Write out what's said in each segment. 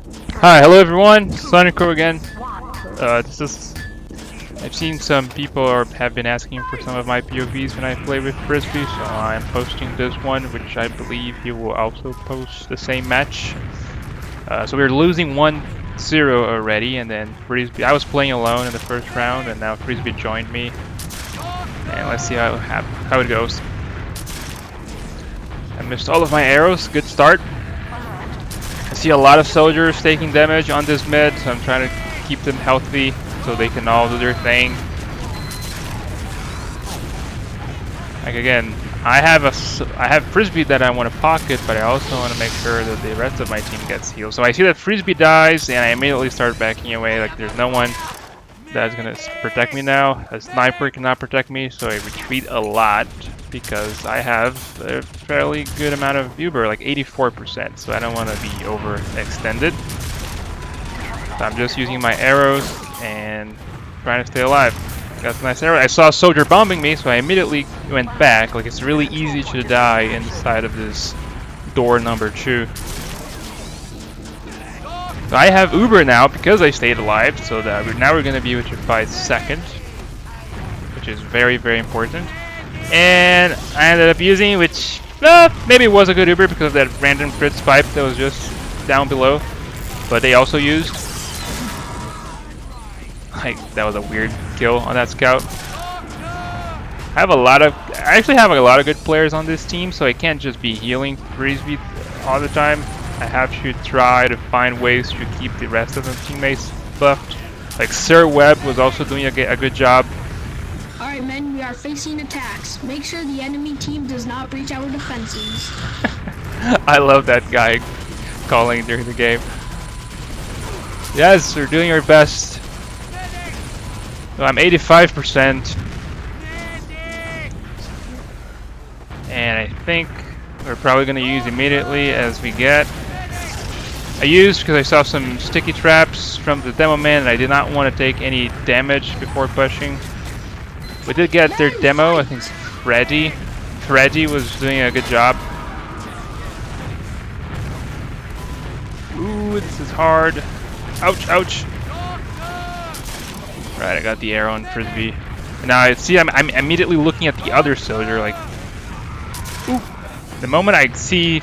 Hi, hello everyone. Sonikro again. I've seen some people have been asking for some of my POVs when I play with Frisbee, so I'm posting this one, which I believe he will also post the same match. So we're losing 1-0 already, and then Frisbee. I was playing alone in the first round, and now Frisbee joined me. And let's see how it goes. I missed all of my arrows. Good start. I see a lot of soldiers taking damage on this mid, so I'm trying to keep them healthy so they can all do their thing. Like again, I have Frisbee that I want to pocket, but I also want to make sure that the rest of my team gets healed. So I see that Frisbee dies, and I immediately start backing away. Like there's no one that's gonna protect me now. A sniper cannot protect me, so I retreat a lot because I have a fairly good amount of Uber, like 84%. So I don't want to be overextended. So I'm just using my arrows and trying to stay alive. Got a nice arrow. I saw a soldier bombing me, so I immediately went back. Like it's really easy to die inside of this door number 2. So I have Uber now because I stayed alive, so that now we're going to be able to fight second, which is very, very important. And I ended up using, which maybe it was a good Uber because of that random crit pipe that was just down below, but they also used. Like that was a weird kill on that scout. I actually have a lot of good players on this team, so I can't just be healing Frisbee all the time. I have to try to find ways to keep the rest of the teammates buffed. Like Sir Webb was also doing a good job. Alright men, we are facing attacks. Make sure the enemy team does not breach our defenses. I love that guy calling during the game. Yes, we're doing our best. So I'm 85%. And I think we're probably going to use immediately as we get. I used because I saw some sticky traps from the demo man and I did not want to take any damage before pushing. We did get their demo, I think Freddy was doing a good job. Ooh, this is hard. Ouch, ouch. Right, I got the arrow on Frisbee. And now I see I'm immediately looking at the other soldier, like, ooh. The moment I see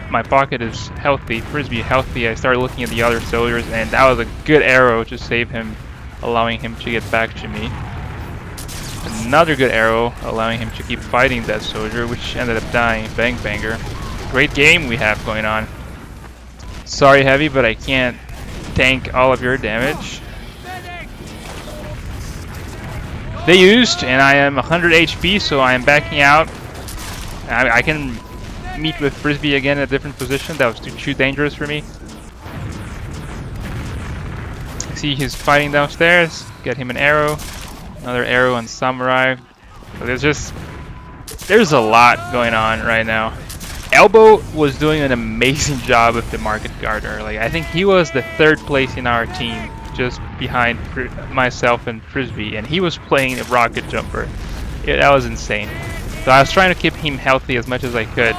my pocket is healthy, Frisbee healthy, I started looking at the other soldiers, and that was a good arrow to save him, allowing him to get back to me. Another good arrow, allowing him to keep fighting that soldier, which ended up dying. Bang banger. Great game we have going on. Sorry, Heavy, but I can't tank all of your damage. They used, and I am 100 HP, so I am backing out. I can meet with Frisbee again in a different position. That was too dangerous for me. See, he's fighting downstairs. Get him an arrow. Another arrow on Samurai. So there's a lot going on right now. Elbow was doing an amazing job with the Market Gardener. Like I think he was the 3rd place in our team, just behind myself and Frisbee, and he was playing a rocket jumper. That was insane. So I was trying to keep him healthy as much as I could,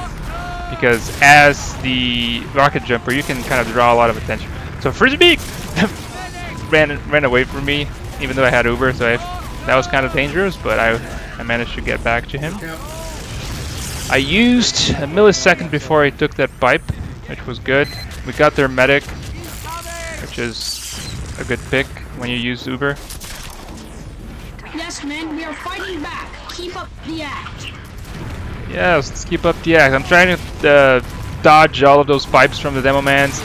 because as the rocket jumper, you can kind of draw a lot of attention. So Frisbee ran away from me, even though I had Uber, so that was kind of dangerous, but I managed to get back to him. I used a millisecond before I took that pipe, which was good. We got their medic, which is a good pick when you use Uber. Yes men, we are fighting back. Keep up the act. Yes, let's keep up the act. I'm trying to dodge all of those pipes from the demo mans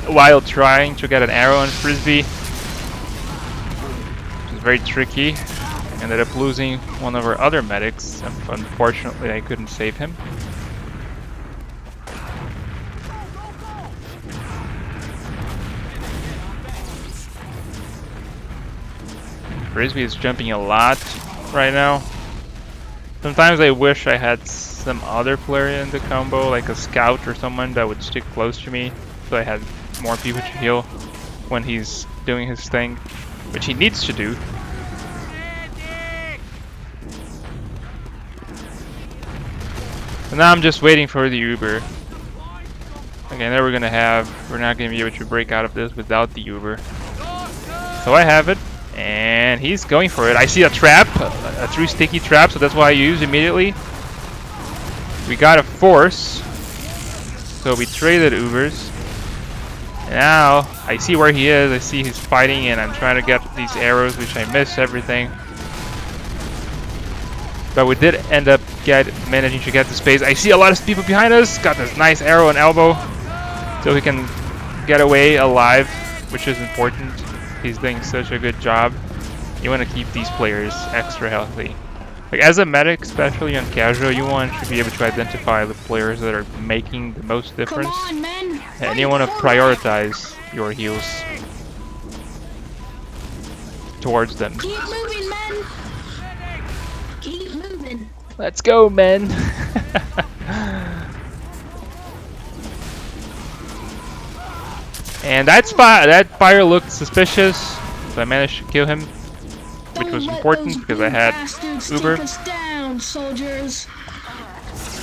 while trying to get an arrow on Frisbee. Which is very tricky. Ended up losing one of our other medics. Unfortunately, I couldn't save him. Frisbee is jumping a lot right now. Sometimes I wish I had some other player in the combo, like a scout or someone that would stick close to me, so I had more people to heal when he's doing his thing, which he needs to do. And now I'm just waiting for the Uber. Okay, now we're not gonna be able to break out of this without the Uber. So I have it, and he's going for it. I see a trap, a true sticky trap, so that's why I use immediately. We got a force, so we traded Ubers. Now I see where he is. I see he's fighting, and I'm trying to get these arrows, which I miss everything. But we did end up managing to get the space. I see a lot of people behind us. Got this nice arrow and elbow, so he can get away alive, which is important. He's doing such a good job. You want to keep these players extra healthy. Like as a medic, especially on casual, you want to be able to identify the players that are making the most difference. Come on, men. And you want to prioritize your heals towards them. Keep moving, men. Keep moving. Let's go, men. And that fire looked suspicious, so I managed to kill him, which was important because I had Uber. Down, soldiers.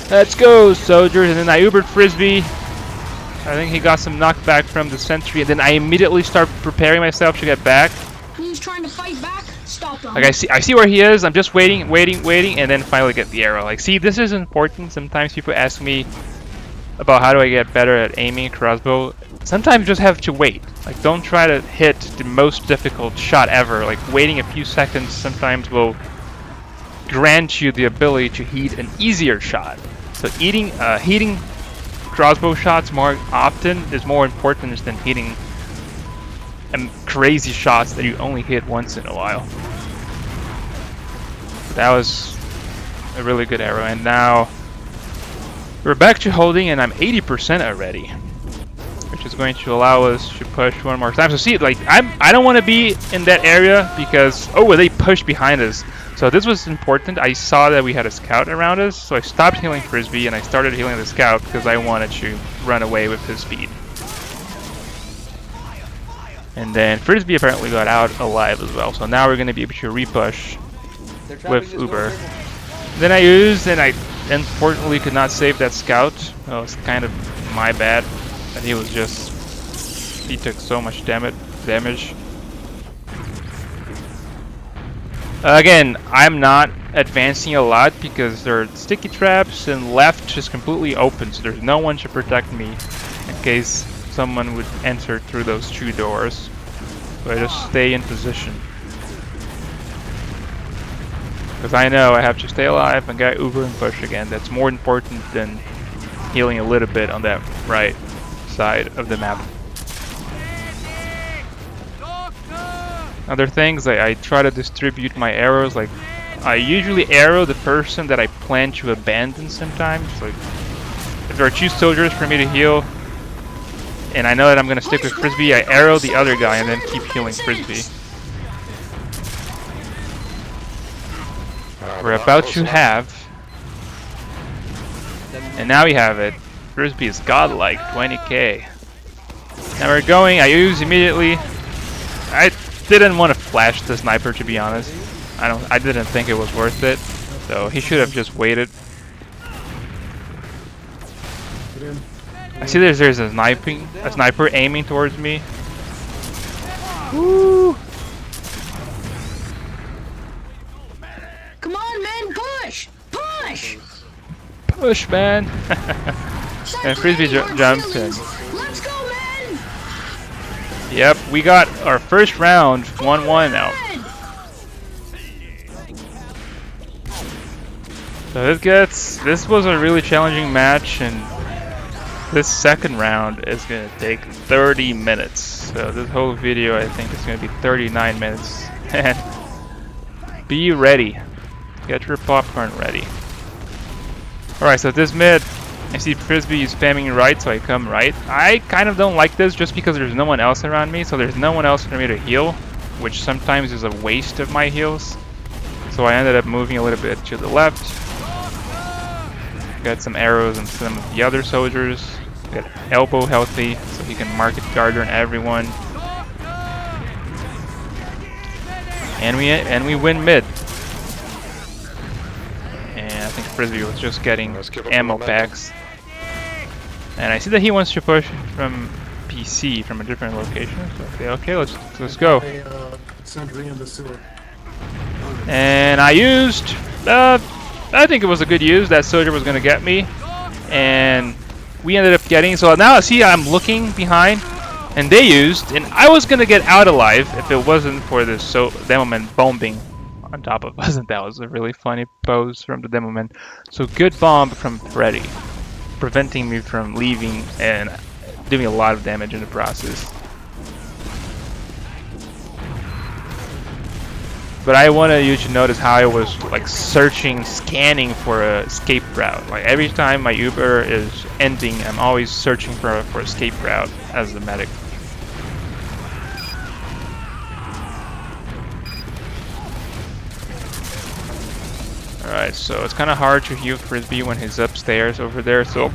Let's go, soldiers! And then I Ubered Frisbee. I think he got some knockback from the sentry, and then I immediately start preparing myself to get back. He's trying to fight back. Stop him. Like I see where he is. I'm just waiting, and then finally get the arrow. Like, see, this is important. Sometimes people ask me about how do I get better at aiming crossbow. Sometimes you just have to wait. Like, don't try to hit the most difficult shot ever. Like, waiting a few seconds sometimes will grant you the ability to hit an easier shot. So hitting crossbow shots more often is more important than hitting crazy shots that you only hit once in a while. That was a really good arrow, and now we're back to holding, and I'm 80% already, which is going to allow us to push one more time. So see, like I don't want to be in that area because they pushed behind us. So this was important. I saw that we had a scout around us, so I stopped healing Frisbee and I started healing the scout because I wanted to run away with his speed. And then Frisbee apparently got out alive as well. So now we're going to be able to repush with Uber. Then I used, and I unfortunately could not save that scout. That was kind of my bad. And he took so much damage. Again, I'm not advancing a lot because there are sticky traps and left is completely open, so there's no one to protect me in case someone would enter through those two doors. So I just stay in position. Because I know I have to stay alive and get Uber and push again. That's more important than healing a little bit on that right side of the map. Other things, I try to distribute my arrows. Like, I usually arrow the person that I plan to abandon sometimes. Like, if there are two soldiers for me to heal, and I know that I'm going to stick with Frisbee, I arrow the other guy and then keep healing Frisbee. We're about to have, and now we have it. Frisbee is godlike, 20k. Now we're going, I use immediately. I didn't want to flash the sniper, to be honest. I didn't think it was worth it, so he should have just waited. I see there's a sniper aiming towards me. Woo! Come on, man, push! Push! Push, man! And Frisbee jumps in. Let's go, man! Yep, we got our first round 1-1 now. So this was a really challenging match, and this second round is gonna take 30 minutes. So this whole video, I think, is gonna be 39 minutes. And be ready. Get your popcorn ready. Alright, so this mid, I see Frisbee is spamming right, so I come right. I kind of don't like this just because there's no one else around me, so there's no one else for me to heal, which sometimes is a waste of my heals. So I ended up moving a little bit to the left. Got some arrows and some of the other soldiers. Got elbow healthy, so he can market guard on everyone. And we win mid. And I think Frisbee was just getting ammo packs. And I see that he wants to push from PC from a different location. So okay, let's go. Sentry in the sewer. And I used, I think it was a good use. That soldier was gonna get me, and we ended up getting. So now see, I'm looking behind, and they used, and I was gonna get out alive if it wasn't for this Demoman bombing on top of us. And that was a really funny pose from the Demoman. So good bomb from Freddy, preventing me from leaving and doing a lot of damage in the process. But I wanted you to notice how I was like searching, scanning for a escape route. Like every time my Uber is ending, I'm always searching for escape route as the medic. Alright, so it's kind of hard to heal Frisbee when he's upstairs over there, so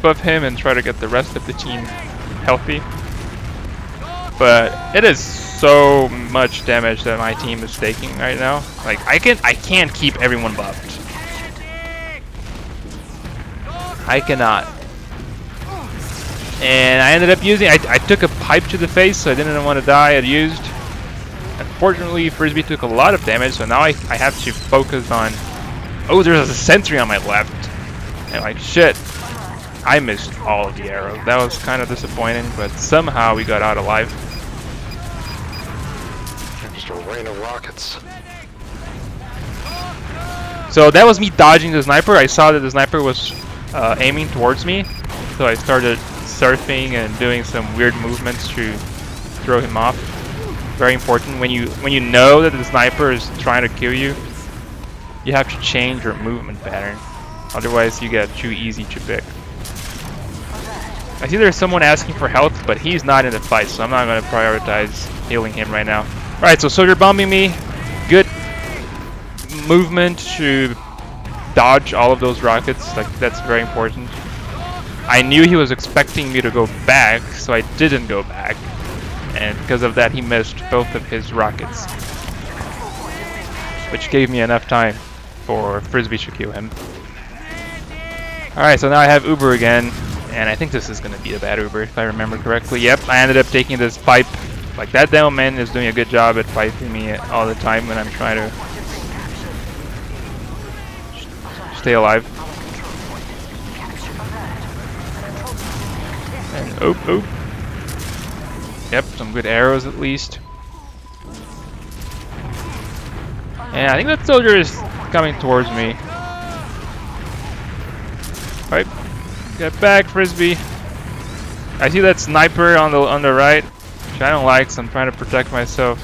buff him and try to get the rest of the team healthy. But it is so much damage that my team is taking right now. Like I can't keep everyone buffed. I cannot. And I ended up using, I took a pipe to the face, so I didn't want to die. I used. Unfortunately, Frisbee took a lot of damage, so now I have to focus on. Oh, there's a sentry on my left. And like shit, I missed all of the arrows. That was kind of disappointing, but somehow we got out alive. Just a rain of rockets. So that was me dodging the sniper. I saw that the sniper was aiming towards me, so I started surfing and doing some weird movements to throw him off. Very important when you know that the sniper is trying to kill you, you have to change your movement pattern. Otherwise, you get too easy to pick. I see there's someone asking for health, but he's not in the fight, so I'm not going to prioritize healing him right now. Alright, so soldier bombing me. Good movement to dodge all of those rockets. Like that's very important. I knew he was expecting me to go back, so I didn't go back. And because of that, he missed both of his rockets, which gave me enough time for Frisbee to kill him. Alright, so now I have Uber again, and I think this is going to be a bad Uber if I remember correctly. Yep, I ended up taking this pipe. Like that demo man is doing a good job at piping me all the time when I'm trying to stay alive. And oh. Yep, some good arrows at least. And I think that soldier is coming towards me. Right, get back, Frisbee. I see that sniper on the right, which I don't like, so I'm trying to protect myself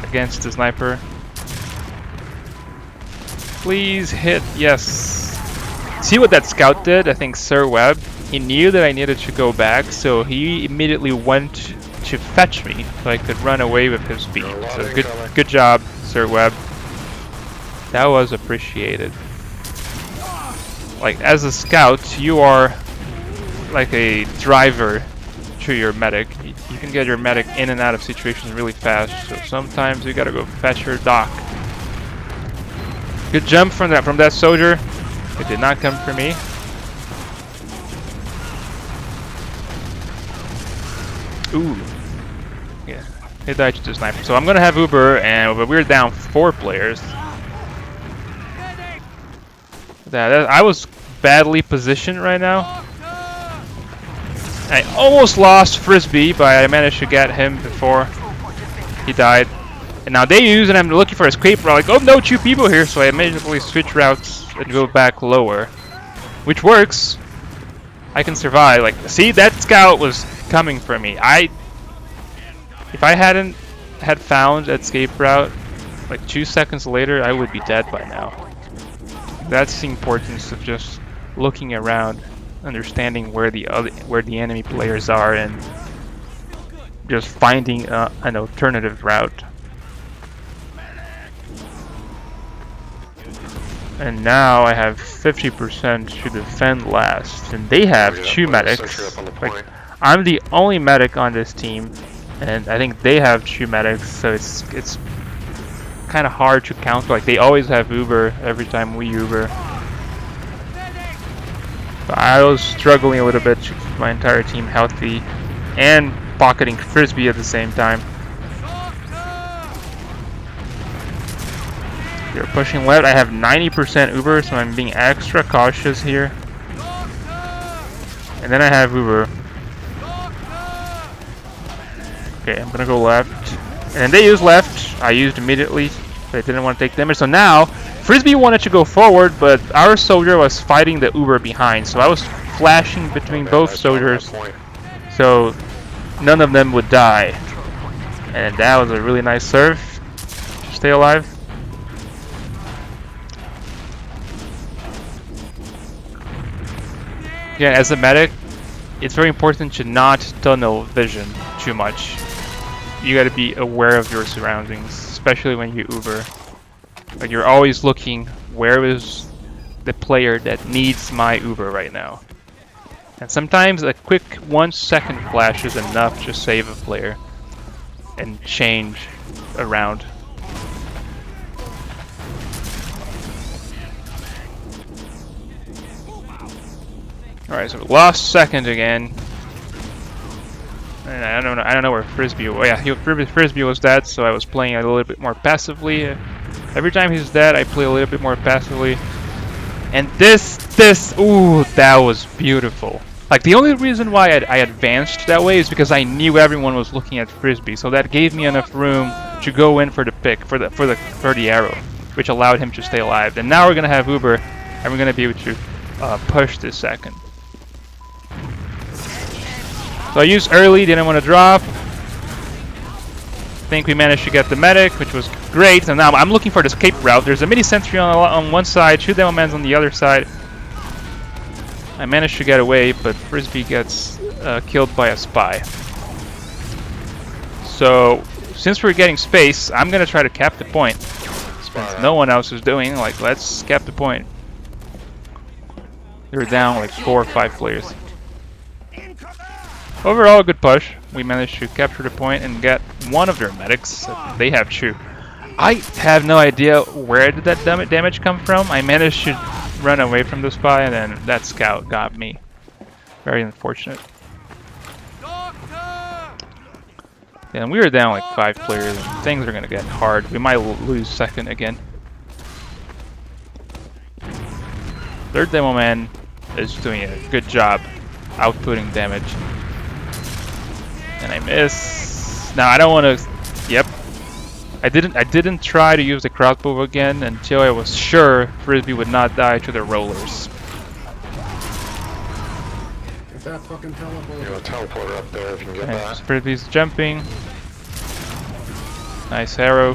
against the sniper. Please hit, yes. See what that scout did? I think Sir Webb. He knew that I needed to go back, so he immediately went to fetch me so I could run away with his speed. So good job, Sir Webb. That was appreciated. Like as a scout, you are like a driver to your medic. You can get your medic in and out of situations really fast. So sometimes you gotta go fetch your doc. Good jump from that soldier. It did not come for me. Ooh. Yeah, he died to the sniper. So I'm gonna have Uber, but we're down 4 players. I was badly positioned right now. I almost lost Frisbee, but I managed to get him before he died. And now they use, and I'm looking for a escape route. Like, oh no, 2 people here, so I immediately switch routes and go back lower, which works. I can survive. Like, see, that scout was coming for me. If I hadn't had found that escape route, like 2 seconds later, I would be dead by now. That's the importance of just looking around, understanding where the enemy players are, and just finding an alternative route. And now I have 50% to defend last, and they have 2 medics. Like, I'm the only medic on this team, and I think they have 2 medics, so it's kind of hard to count. Like they always have Uber every time we Uber. I was struggling a little bit to keep my entire team healthy and pocketing Frisbee at the same time. You're pushing left. I have 90% Uber, so I'm being extra cautious here. And then I have Uber. Okay, I'm gonna go left. And then they used left. I used immediately. They didn't want to take damage. So now, Frisbee wanted to go forward, but our soldier was fighting the Uber behind. So I was flashing between both soldiers, so none of them would die. And that was a really nice serve to stay alive. Yeah, as a medic, it's very important to not tunnel vision too much. You gotta be aware of your surroundings, especially when you Uber. Like, you're always looking, where is the player that needs my Uber right now? And sometimes a quick 1 second flash is enough to save a player and change around. Alright, so lost second again. And I don't know where Frisbee. Oh yeah, Frisbee was dead, so I was playing a little bit more passively. Every time he's dead, I play a little bit more passively. And ooh, that was beautiful. Like, the only reason why I advanced that way is because I knew everyone was looking at Frisbee, so that gave me enough room to go in for the pick, for the arrow, which allowed him to stay alive. And now we're gonna have Uber, and we're gonna be able to push this second. So I used early, didn't want to drop. I think we managed to get the medic, which was great. And now I'm looking for the escape route. There's a mini sentry on one side, 2 demo mans on the other side. I managed to get away, but Frisbee gets killed by a spy. So since we're getting space, I'm gonna try to cap the point. Since no one else is doing, like, let's cap the point. They're down like 4 or 5 players. Overall, a good push. We managed to capture the point and get one of their medics. They have 2. I have no idea where did that damage come from. I managed to run away from the spy, and then that scout got me. Very unfortunate. Yeah, and we were down like 5 players. And things are gonna get hard. We might lose second again. Third demo man is doing a good job outputting damage. And I miss. Now I don't want to. Yep. I didn't try to use the crossbow again until I was sure Frisbee would not die to the rollers. Get that fucking teleporter. You have a teleporter up there if you can get that. Frisbee's jumping. Nice arrow.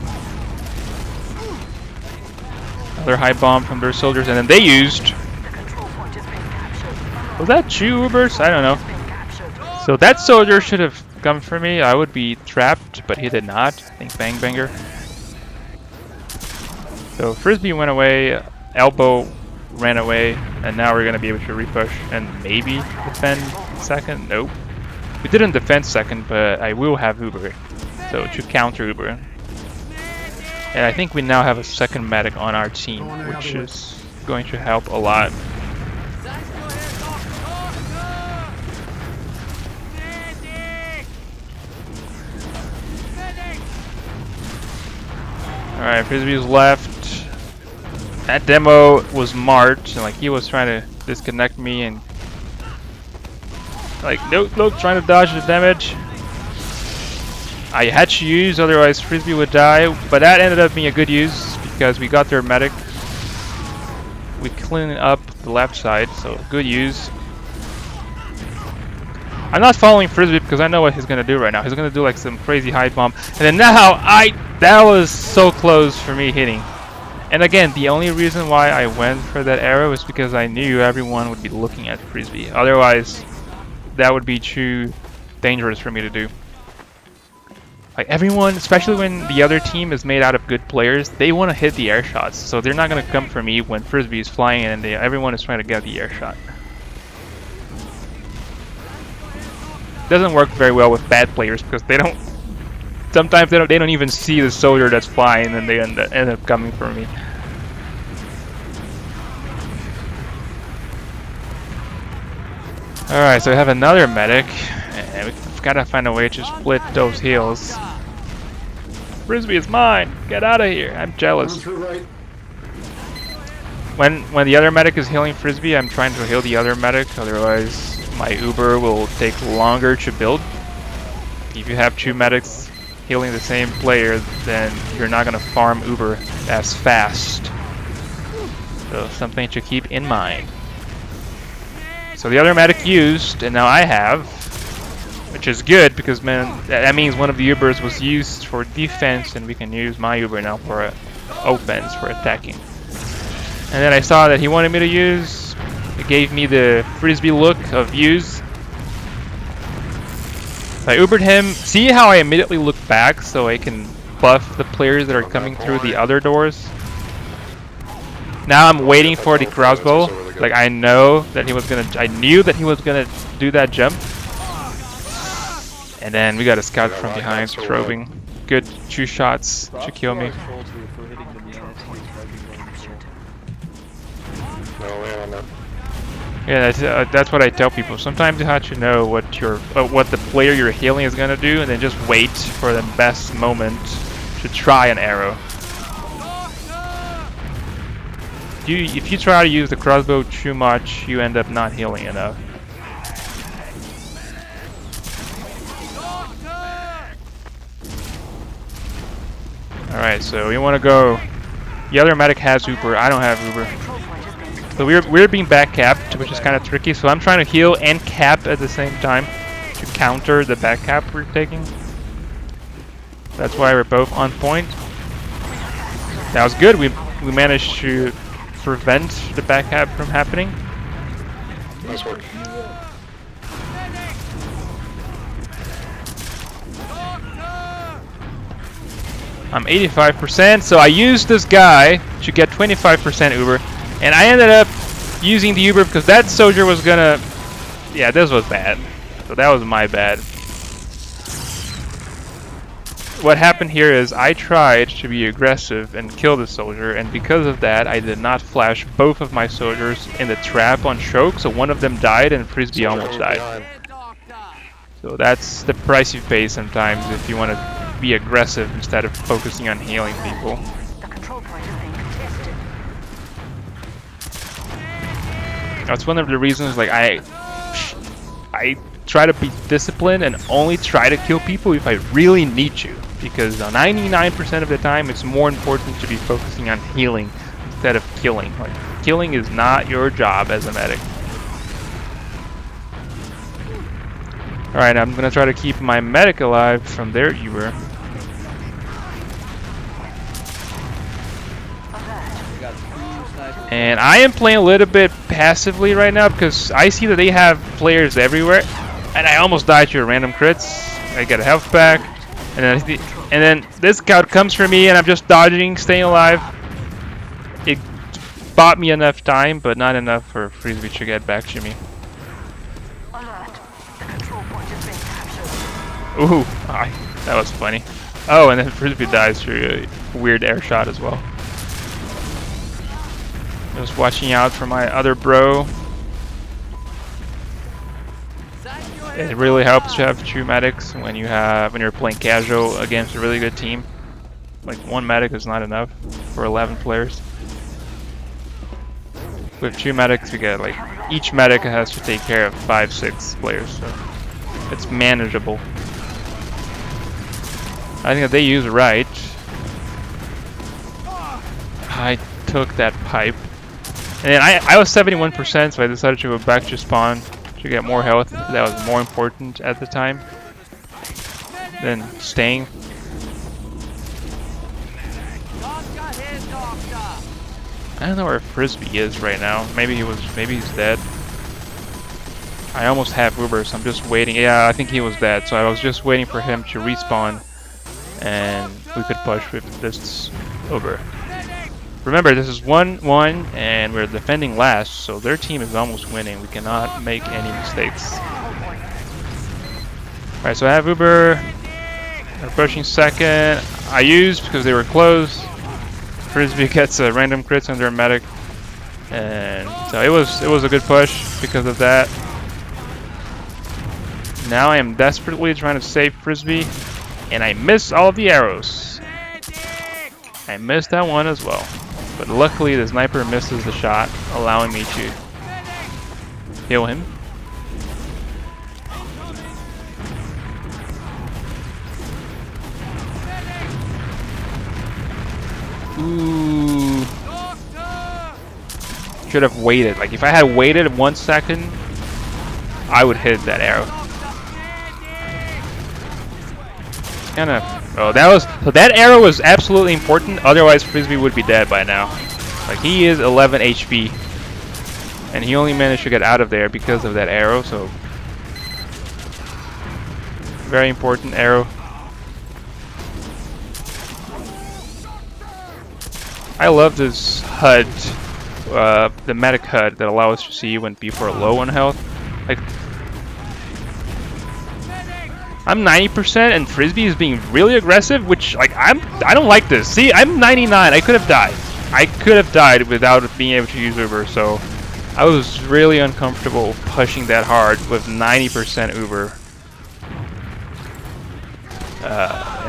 Another high bomb from their soldiers, and then they used. Was that 2 Ubers? I don't know. So that soldier should have come for me. I would be trapped, but he did not. I think Bang Banger. So Frisbee went away, Elbow ran away, and now we're going to be able to repush and maybe defend second. Nope. We didn't defend second, but I will have Uber. So to counter Uber. And I think we now have a second medic on our team, which is going to help a lot. Alright, Frisbee's left. That demo was marked, and like he was trying to disconnect me and like nope, trying to dodge the damage. I had to use, otherwise Frisbee would die, but that ended up being a good use because we got their medic. We cleaned up the left side, so good use. I'm not following Frisbee because I know what he's gonna do right now. He's gonna do like some crazy high bomb, and then now that was so close for me hitting. And again, the only reason why I went for that arrow is because I knew everyone would be looking at Frisbee. Otherwise, that would be too dangerous for me to do. Like everyone, especially when the other team is made out of good players, they want to hit the air shots. So they're not gonna come for me when Frisbee is flying and everyone is trying to get the air shot. Doesn't work very well with bad players because they don't. Sometimes they don't even see the soldier that's flying, and they end up coming for me. Alright, so we have another medic, and we've got to find a way to split those heals. Frisbee is mine! Get out of here! I'm jealous. When the other medic is healing Frisbee, I'm trying to heal the other medic, otherwise my Uber will take longer to build. If you have 2 medics healing the same player, then you're not going to farm Uber as fast. So something to keep in mind. So the other medic used, and now I have, which is good because man, that means one of the Ubers was used for defense, and we can use my Uber now for offense, for attacking. And then I saw that he wanted me to use. It gave me the Frisbee look of use. So I Ubered him. See how I immediately look back so I can buff the players that are coming through the other doors? Now I'm waiting for the crossbow. Like I know that he was gonna. I knew that he was gonna do that jump. And then we got a scout from behind, probing. Good 2 shots to kill me. Yeah, that's what I tell people. Sometimes you have to know what the player you're healing is gonna do, and then just wait for the best moment to try an arrow. If you try to use the crossbow too much, you end up not healing enough. Alright, so we want to go. The other medic has Uber. I don't have Uber. So we're being back capped, which is kind of tricky. So I'm trying to heal and cap at the same time to counter the back cap we're taking. That's why we're both on point. That was good. We managed to prevent the back cap from happening. Nice work. I'm 85%, so I used this guy to get 25% Uber, and I ended up using the Uber because that soldier was gonna... Yeah, this was bad. So that was my bad. What happened here is I tried to be aggressive and kill the soldier, and because of that I did not flash both of my soldiers in the trap on choke, so one of them died and Frisbee almost died. So that's the price you pay sometimes if you want to be aggressive instead of focusing on healing people. That's one of the reasons like I try to be disciplined and only try to kill people if I really need to, because 99% of the time it's more important to be focusing on healing instead of killing. Like, killing is not your job as a medic. Alright, I'm gonna try to keep my medic alive from their Uber. And I am playing a little bit passively right now because I see that they have players everywhere, and I almost died to random crits. I get a health back, and then this scout comes for me, and I'm just dodging, staying alive. It bought me enough time, but not enough for Frisbee to get back to me. Ooh, that was funny. Oh, and then Frisbee dies through a weird air shot as well. Just watching out for my other bro. It really helps to have 2 medics when you're playing casual against a really good team. Like 1 medic is not enough for 11 players. With 2 medics, we get like each medic has to take care of 5-6 players, so it's manageable. I think that they use right. I took that pipe. And then I was 71%, so I decided to go back to spawn to get more health. That was more important at the time than staying. I don't know where Frisbee is right now. Maybe he's dead. I almost have Uber, so I'm just waiting. Yeah, I think he was dead, so I was just waiting for him to respawn, and we could push with this Uber. Remember, this is 1-1, and we're defending last, so their team is almost winning. We cannot make any mistakes. Alright, so I have Uber. They're pushing second. I used because they were close. Frisbee gets a random crits on their medic, and so it was a good push because of that. Now I am desperately trying to save Frisbee, and I miss all of the arrows. I missed that one as well. But luckily the sniper misses the shot, allowing me to kill him. Ooh. Should have waited. Like if I had waited 1 second, I would hit that arrow. Oh, that arrow was absolutely important. Otherwise, Frisbee would be dead by now. Like he is 11 HP, and he only managed to get out of there because of that arrow. So very important arrow. I love this HUD, the medic HUD that allows us to see when people are low on health. Like, I'm 90% and Frisbee is being really aggressive, which like I don't like this. See, I'm 99. I could have died. I could have died without being able to use Uber. So I was really uncomfortable pushing that hard with 90% Uber.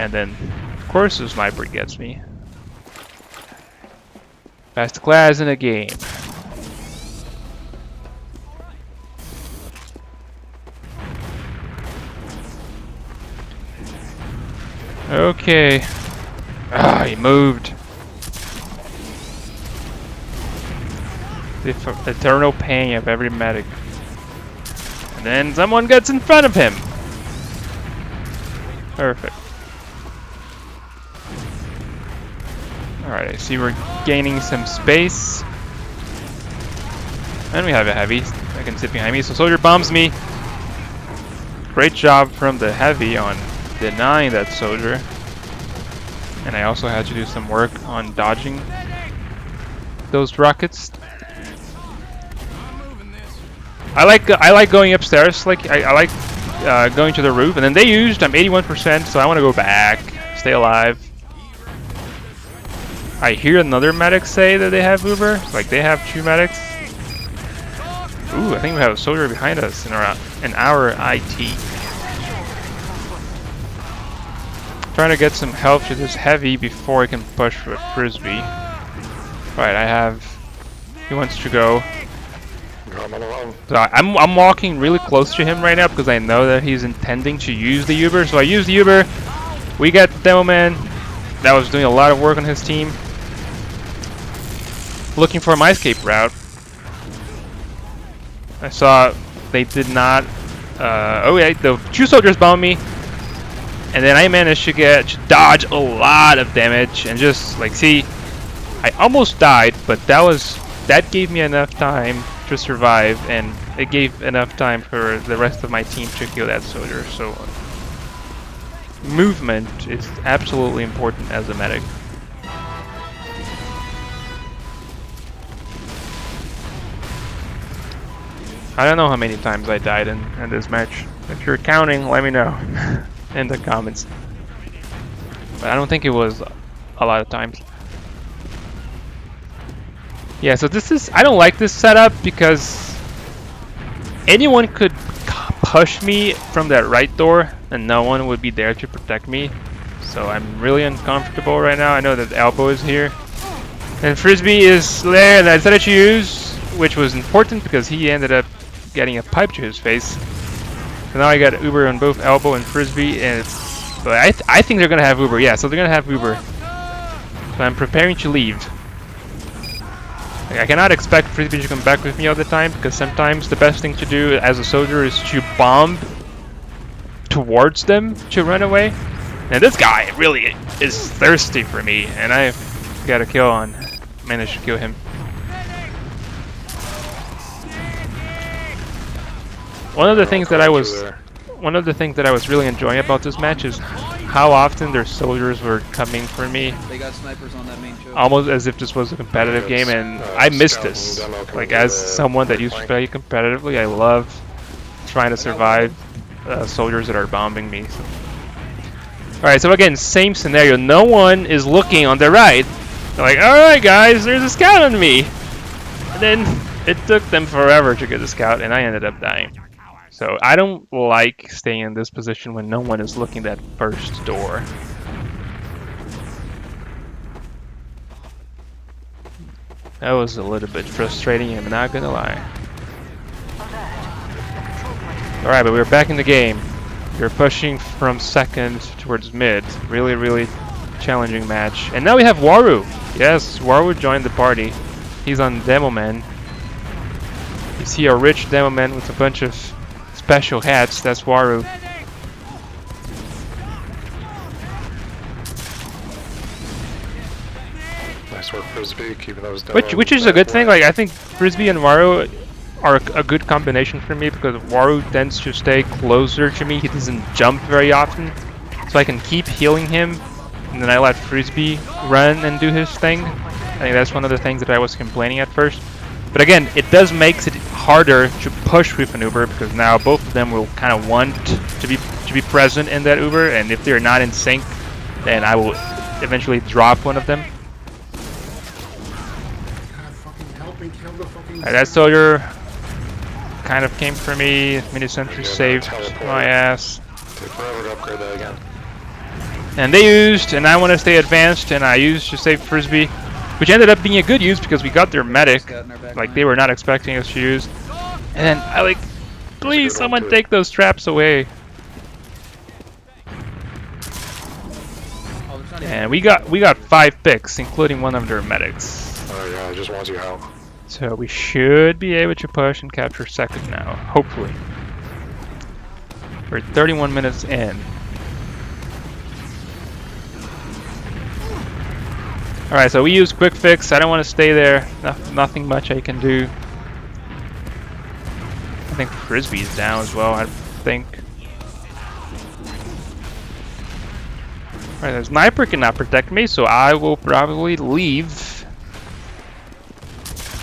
And then, of course, the sniper gets me. Best class in the game. Okay. Ah, he moved. The eternal pain of every medic. And then someone gets in front of him. Perfect. Alright, I see we're gaining some space. And we have a heavy that can sit behind me. So soldier bombs me. Great job from the heavy on denying that soldier. And I also had to do some work on dodging those rockets. I like going upstairs. Like I like going to the roof. And then they used. I'm 81%, so I want to go back, stay alive. I hear another medic say that they have Uber. Like they have 2 medics. Ooh, I think we have a soldier behind us in our IT. Trying to get some help to this heavy before I can push with Frisbee. Right, he wants to go. So I'm walking really close to him right now because I know that he's intending to use the Uber. So I use the Uber. We got Demo Man that was doing a lot of work on his team, looking for my escape route. I saw they did not. Oh yeah, the 2 soldiers bombed me, and then I managed to dodge a lot of damage and just like see, I almost died, but that gave me enough time to survive, and it gave enough time for the rest of my team to kill that soldier. So movement is absolutely important as a medic. I don't know how many times I died in this match. If you're counting, let me know in the comments. But I don't think it was a lot of times. Yeah, so I don't like this setup because anyone could push me from that right door and no one would be there to protect me. So I'm really uncomfortable right now. I know that Elbow is here. And Frisbee is there and I decided to use, which was important because he ended up getting a pipe to his face. So now I got Uber on both Elbow and Frisbee, and but I think they're gonna have Uber. Yeah, so they're gonna have Uber. So I'm preparing to leave. Like, I cannot expect Frisbee to come back with me all the time because sometimes the best thing to do as a soldier is to bomb towards them to run away. And this guy really is thirsty for me, and I got a kill on. Managed to kill him. One of the things that I was really enjoying about this match is how often their soldiers were coming for me. They got snipers on that main choke. Almost as if this was a competitive game, and I missed this. Like as someone that used to play competitively, I love trying to survive soldiers that are bombing me. So. Alright, so again, same scenario. No one is looking on the right. They're like, alright guys, there's a scout on me. And then it took them forever to get the scout, and I ended up dying. So I don't like staying in this position when no one is looking at first door. That was a little bit frustrating, I'm not gonna lie. Alright, but we're back in the game. We're pushing from second towards mid. Really, really challenging match. And now we have Waru. Yes, Waru joined the party. He's on Demo Man. You see a rich Demo Man with a bunch of special hats. That's Waru. Nice work, Frisbee, keeping those down. Which is a good thing. Like, I think Frisbee and Waru are a good combination for me because Waru tends to stay closer to me. He doesn't jump very often, so I can keep healing him, and then I let Frisbee run and do his thing. I think that's one of the things that I was complaining at first. But again, it does makes it harder to push with an Uber because now both of them will kind of want to be present in that Uber, and if they're not in sync, then I will eventually drop one of them. Alright, that soldier kind of came for me. Mini sentry saved my ass. Take forever to upgrade that again. And they used, and I want to stay advanced, and I used to save Frisbee, which ended up being a good use because we got their medic, like they were not expecting us to use. And then I like, please someone take those traps away. And we got 5 picks, including one of their medics. Oh yeah, I just want you out. So we should be able to push and capture second now, hopefully. We're 31 minutes in. Alright, so we use quick fix. I don't want to stay there. Nothing much I can do. I think Frisbee's down as well, I think. Alright, the sniper cannot protect me, so I will probably leave.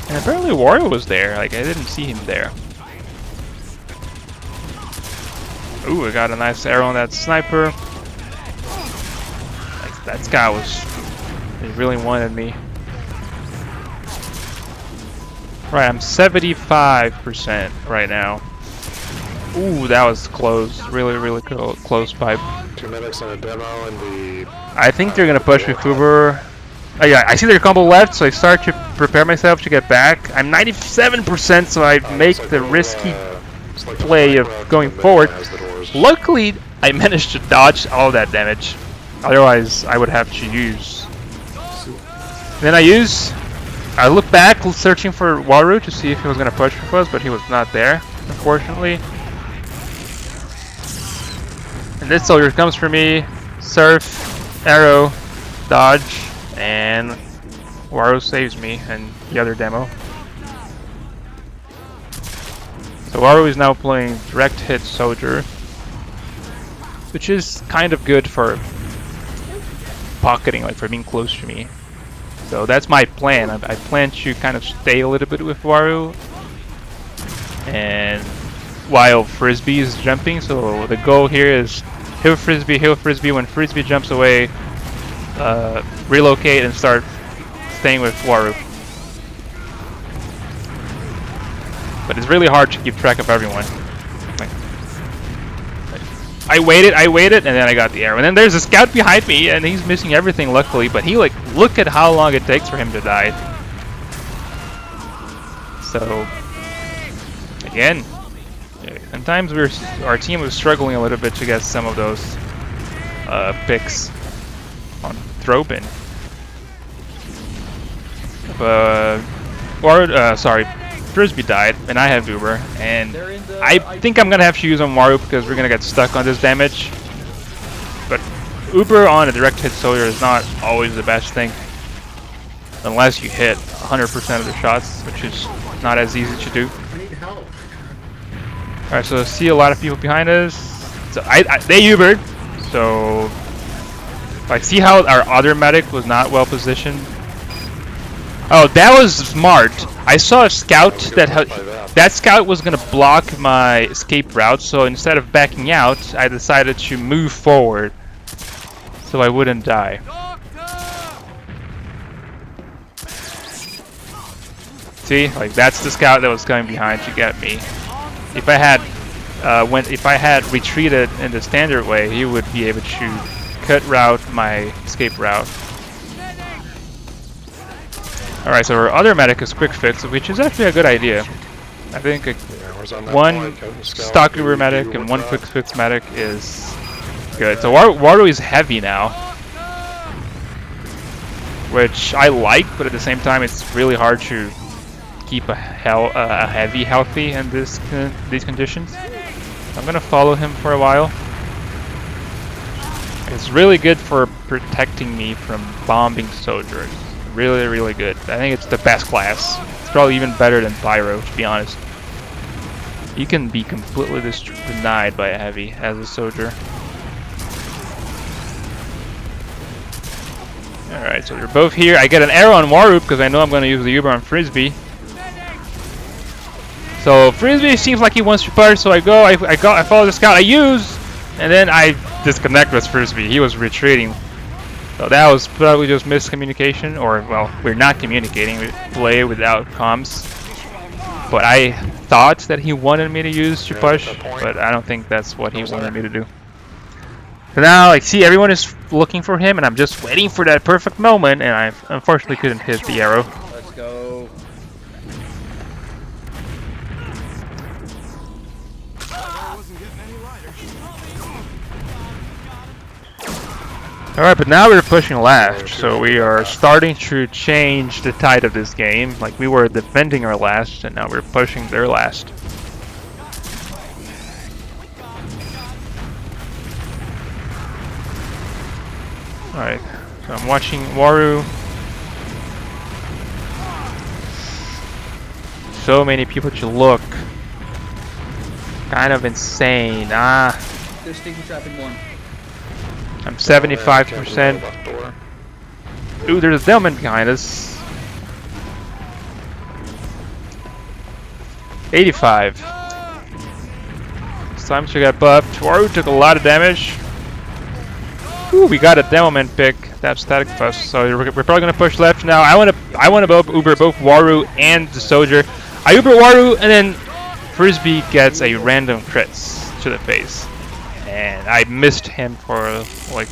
And apparently Wario was there, like I didn't see him there. Ooh, I got a nice arrow on that sniper. Like, that guy he really wanted me. Right, I'm 75% right now. Ooh, that was close. Really, really close pipe. 2 medics and a demo and the... I think they're gonna push with Uber. Oh yeah, I see their combo left, so I start to prepare myself to get back. I'm 97%, so I make the risky play of going forward. Luckily, I managed to dodge all that damage. Otherwise, I would have to use. Then I look back, searching for Waru to see if he was gonna push with us, but he was not there, unfortunately. And this soldier comes for me. Surf, arrow, dodge. And Waru saves me and the other demo. So Waru is now playing direct hit soldier, which is kind of good for pocketing, like for being close to me. So that's my plan. I plan to kind of stay a little bit with Waru, and while Frisbee is jumping. So the goal here is heal Frisbee. When Frisbee jumps away, relocate and start staying with Waru. But it's really hard to keep track of everyone. I waited, and then I got the arrow. And then there's a scout behind me, and he's missing everything, luckily. But he, like, look at how long it takes for him to die. So, again, sometimes our team was struggling a little bit to get some of those picks on Throbin. Sorry, Frisbee died, and I have Uber, and I think I'm gonna have to use on Waru because we're gonna get stuck on this damage. But Uber on a direct hit soldier is not always the best thing, unless you hit 100% of the shots, which is not as easy to do. Alright, so I see a lot of people behind us. So they Ubered, so like, see how our other medic was not well positioned? Oh, that was smart. I saw a scout that scout was gonna block my escape route, so instead of backing out, I decided to move forward so I wouldn't die. See, like that's the scout that was coming behind to get me. If I had if I had retreated in the standard way, he would be able to cut route my escape route. Alright, so our other medic is quick fix, which is actually a good idea. I think one stock uber medic and one quick fix medic is good. So Waru is heavy now, which I like, but at the same time it's really hard to keep a heavy healthy in these conditions. I'm gonna follow him for a while. It's really good for protecting me from bombing soldiers. Really, really good. I think it's the best class. It's probably even better than Pyro, to be honest. You can be completely denied by a heavy as a soldier. Alright, so they're both here. I get an arrow on Waru because I know I'm going to use the Uber on Frisbee. So Frisbee seems like he wants to push, so I follow the scout, I use, and then I disconnect with Frisbee. He was retreating. So that was probably just miscommunication, or, well, we're not communicating, we play without comms. But I thought that he wanted me to use to push, but I don't think that's what he wanted me to do. So now, like, see, everyone is looking for him, and I'm just waiting for that perfect moment, and I unfortunately couldn't hit the arrow. Let's go. Alright, but now we're pushing left, so we are starting to change the tide of this game. Like, we were defending our last, and now we're pushing their last. Alright, so I'm watching Waru. So many people to look. Kind of insane. They're stinky trapping one. I'm 75%. Ooh, there's a Delman behind us. 85. It's time to get buffed. Waru took a lot of damage. Ooh, we got a Delman pick. That's static fuss. So we're probably gonna push left now. I wanna Uber both Waru and the soldier. I Uber Waru, and then Frisbee gets a random crits to the face. And I missed him for like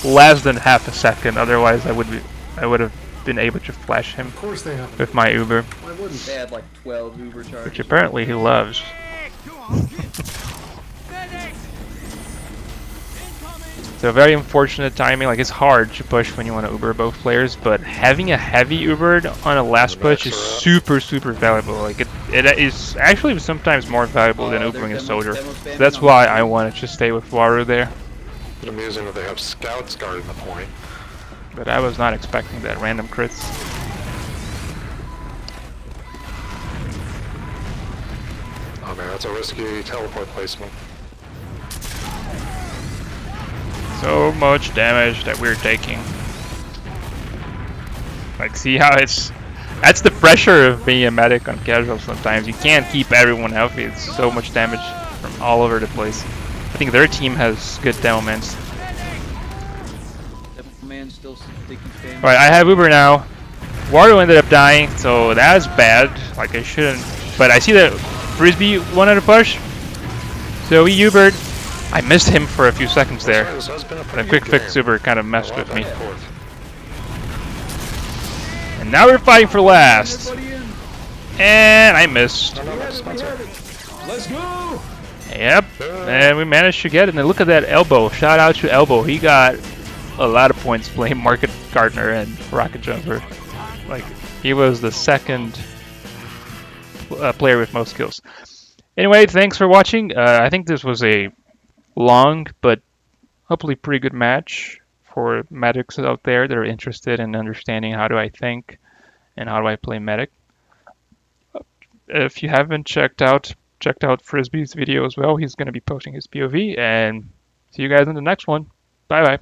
less than half a second. Otherwise, I would have been able to flash him with my Uber, Why wouldn't they had like 12 Uber charges? which apparently he loves. So very unfortunate timing. Like, it's hard to push when you want to Uber both players, but having a heavy Uber on a last push is super valuable. Like, it is actually sometimes more valuable than Ubering a soldier. So that's why I wanted to stay with Waru there. It's amusing that they have scouts guarding the point. But I was not expecting that random crits. Oh man, that's a risky teleport placement. So much damage that we're taking. Like, see how that's the pressure of being a medic on casual sometimes. You can't keep everyone healthy. It's so much damage from all over the place. I think their team has good Devilmans. Devilman still stinky spam. Alright, I have Uber now. Waru ended up dying, so that's bad. Like, I shouldn't. But I see that Frisbee wanted to push. So he Ubered. I missed him for a few seconds there. The quick fix Uber kind of messed with me. And now we're fighting for last. And I missed. Let's go! Yep. And we managed to get it. And look at that Elbow. Shout out to Elbow. He got a lot of points playing Market Gardener and Rocket Jumper. Like, he was the second player with most kills. Anyway, thanks for watching. I think this was a long but hopefully pretty good match for medics out there that are interested in understanding how do I think and how do I play medic. If you haven't checked out Frisbee's video as well. He's going to be posting his POV, and see you guys in the next one. Bye bye.